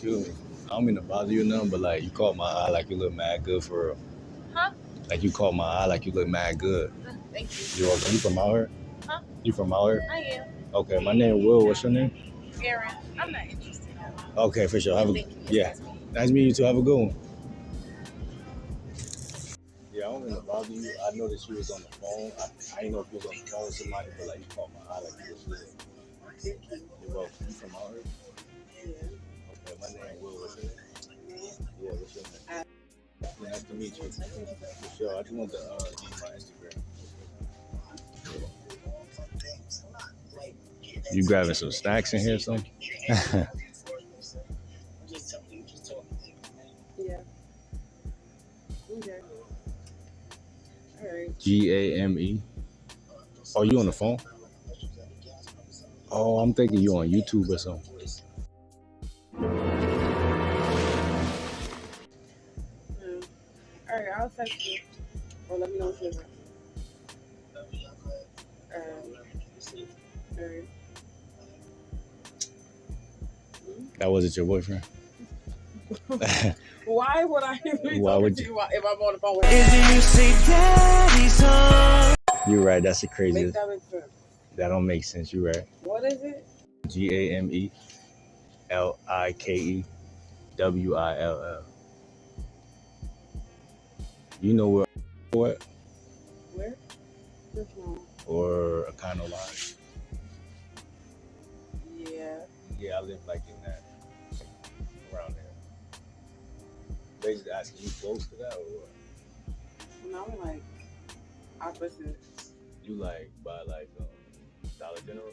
Excuse me. I don't mean to bother you or nothing, but like you caught my eye like you look mad good for real. Huh? Like you caught my eye like you look mad good. Thank you. You welcome. You from out here? Huh? You from out here? I am. Okay, my name Will. What's your name? Aaron. I'm not interested. Okay, for sure. Have a Thank you. yeah. Nice meeting you too. Have a good one. Yeah, I don't mean to bother you. I noticed you was on the phone. I didn't know if you was on the phone with somebody, but like you caught my eye like you was good. You're welcome. You from out here? Yeah. Okay, my name Will. What's your name? Yeah, what's your name? Nice to meet you. For sure. I just want to give you my Instagram. You grabbing some snacks in here or something? Yeah. Okay. All right. GAME. Oh, you on the phone? Oh, I'm thinking you on YouTube or something. All right. I'll text you. Or let me know what you're doing. All right. That wasn't your boyfriend? Why would I be Why talking would to you? you if I'm on the phone with you? You're right. That's the craziest. Make that make sense. That don't make sense. You're right. What is it? GAMELIKEWILL. You know where? What? Where? Which one? Or a kind of line? Yeah. Yeah, I live like in that, around there. Basically asking you close to that or what? No, I'm like opposite. You like by like Dollar General?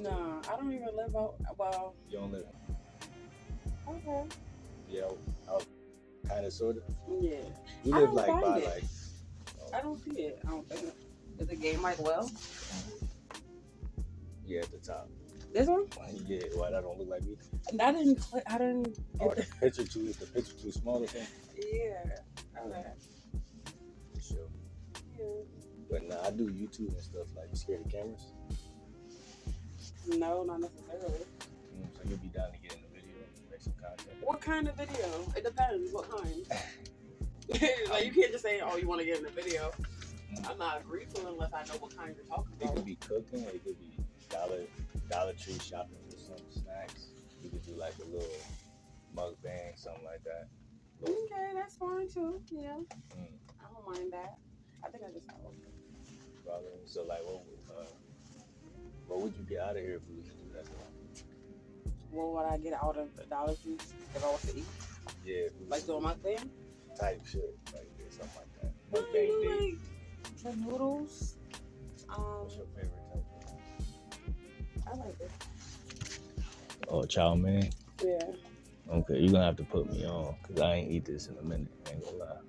Nah, I don't even live out. Well, You don't live? okay. Yeah, out kind of sort of. Yeah. You I live don't like find by it. like. I don't see it. I don't think. Is the game like well? Yeah, at the top. This one? Yeah, why that don't look like me? I didn't click. I didn't. Oh, the picture too small or something? Yeah. Okay. For sure. Yeah. But nah, I do YouTube and stuff. Like, you scared of cameras? No, not necessarily. So you'll be down to get in the video and make some content. What kind of video? It depends. What kind? Like you can't just say, "Oh, you want to get in the video." I'm not agreeing to unless I know what kind you're talking It about. could be cooking. It could be Dollar Tree shopping for some snacks. You could do like a little mukbang, something like that. Okay, that's fine too. Yeah, Mm. I don't mind that. I think I just have Probably. So like, what would you get out of here if we was to do that? What would I get out of the Dollar Tree if I was to eat? Yeah, Like doing my thing? type shit, like something like that. Mukbang Like date. the noodles. What's your favorite type? I like it. Oh, chow mein. Yeah. Okay, you're gonna have to put me on because I ain't eat this in a minute. I ain't gonna lie.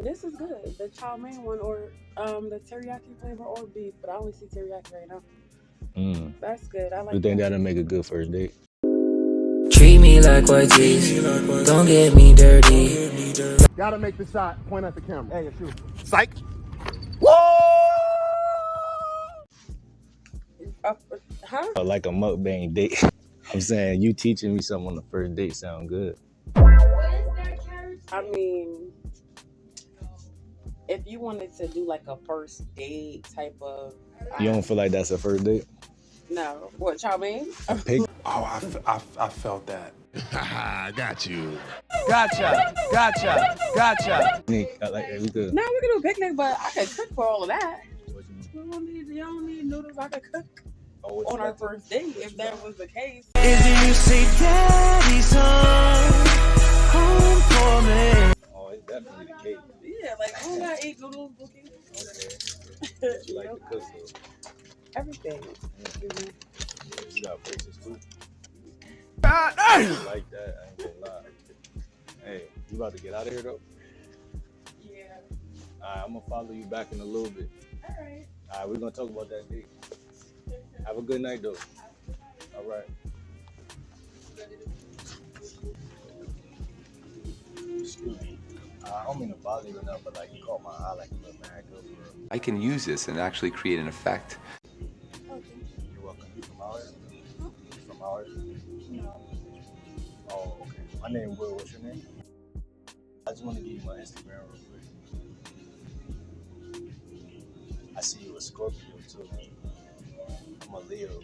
This is good. The chow mein one or the teriyaki flavor or beef, but I only see teriyaki right now. That's good. I like You think that. that'll make a good first date? Treat me like white tees, don't get me dirty. Gotta make the shot, point at the camera. Hey, shoot. Psych. Huh? Like a mukbang date. I'm saying you teaching me something on the first date sound good. I mean, if you wanted to do like a first date type of, You don't feel like that's a first date? no, what chow mein? A pig? Oh, I felt that. Got you. Gotcha. Like we could. No, we can do a picnic, but I could cook for all of that. What you mean? You don't need noodles. I could cook Oh, what on you our like to- first date if that was the case. If you say daddy's home for me. Oh, it's definitely the cake. Yeah, like who got 8 noodles booking? Okay. What you like to cook though? Everything. Yeah, you got braces too. God I like that. I ain't gonna lie. Hey, you about to get out of here though? Yeah. Alright, I'm gonna follow you back in a little bit. Alright. Alright, we're gonna talk about that date. Have a good night though. Alright. Excuse me. I don't mean to bother you enough, but like you caught my eye like you look mad good for real. I can use this and actually create an effect. You're welcome. You from out here? You from out here? No. My name Will. What's your name? I just want to give you my Instagram real quick. I see you a Scorpio too. I'm a Leo.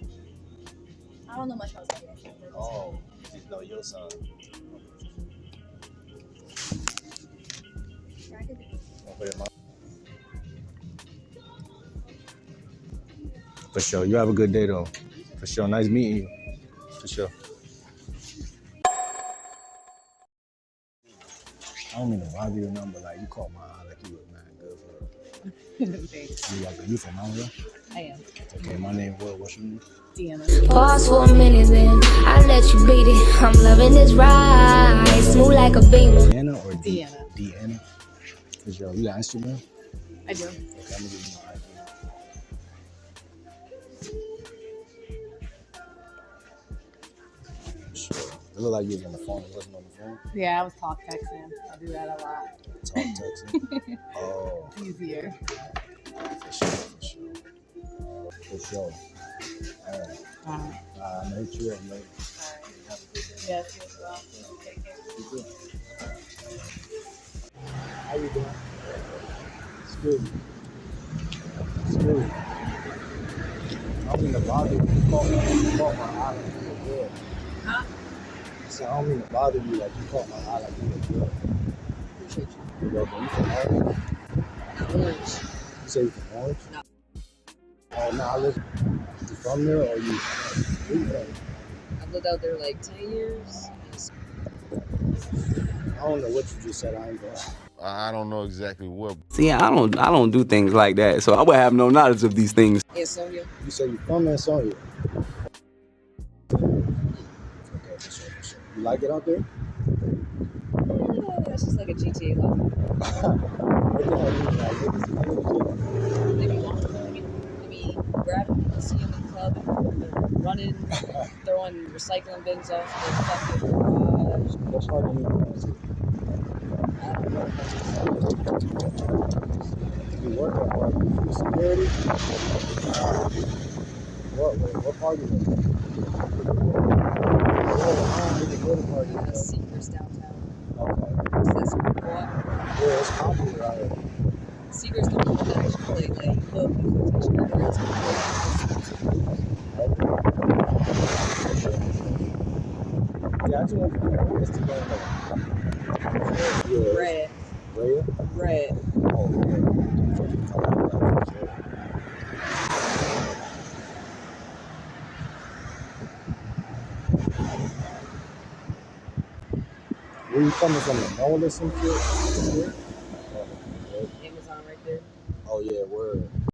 I don't know much about Scorpio. Oh, you just know your sign. For sure. You have a good day though. For sure. Nice meeting you. For sure. I don't mean to bother you or nothing, but like you caught my eye like you look mad good for real. Thanks. You from out here? I am. Okay, my name Will. What's your name? Deanna. Pause for a minute, then I let you beat it. I'm loving this ride, smooth like a beamer. Deanna or Deanna. Deanna? For sure. You got Instagram? I do. Okay, I'm gonna give you my iPhone. Sure. It looked like you was on the phone. You wasn't on the phone? Yeah, I was talk texting. I do that a lot. Talk texting? Oh. It's easier. For sure, for sure. For sure. All right. I'm gonna hit you up, mate. Have a good day. Yes, you as well. Take care. You too. How you doing? Excuse me. Excuse me. I don't mean to bother you. You caught my eye like you look good. Huh? So I don't mean to bother you like you caught my eye like you look good. Appreciate you. You welcome. You from Orange? Orange. You say you from Orange? No. Oh, no, I live. You from there or you? Where you from? I've lived out there like 10 years. I don't know what you just said. I ain't going. I don't know exactly what. See, I don't do things like that, so I would have no knowledge of these things. Ansonia. You say you from Ansonia? Okay, for sure, for sure. You like it out there? Yeah, it's just like a GTA level. What the hell you like? What is it? Maybe one. Maybe grabbing people, see them in the club, they're running, throwing recycling bins off the fucking garage. What part do you go to? I don't know. You work at what? Security? What party is it? Oh, I don't really go to parties. That's Secrets downtown. Okay. So that's what. Yeah, it's popular out here. Secrets don't come to actually like look, you can touch your words. Yeah, I just want to know what's together. Yeah. Red. Rhea? Red. Oh, yeah. Where you coming from? The mall or some shit? Amazon right there. Oh, yeah, word.